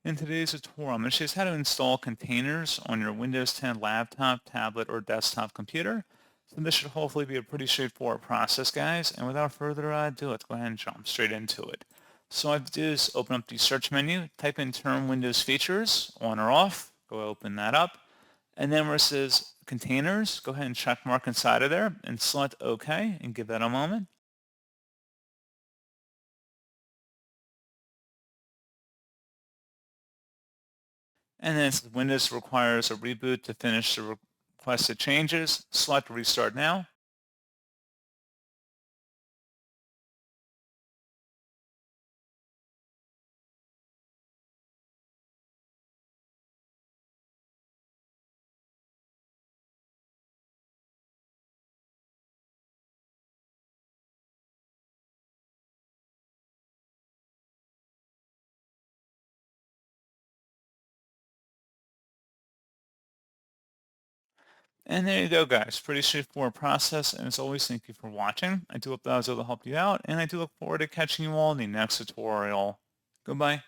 In today's tutorial, I'm going to show you how to install containers on your Windows 10 laptop, tablet, or desktop computer. So this should hopefully be a pretty straightforward process, guys. And without further ado, let's go ahead and jump straight into it. So what I have to do is open up the search menu, type in term Windows features, on or off. Go open that up. And then where it says containers, go ahead and check mark inside of there and select OK and give that a moment. And then if Windows requires a reboot to finish the requested changes, select Restart Now. And there you go, guys. Pretty straightforward process. And as always, thank you for watching. I do hope that I was able to help you out, and I do look forward to catching you all in the next tutorial. Goodbye.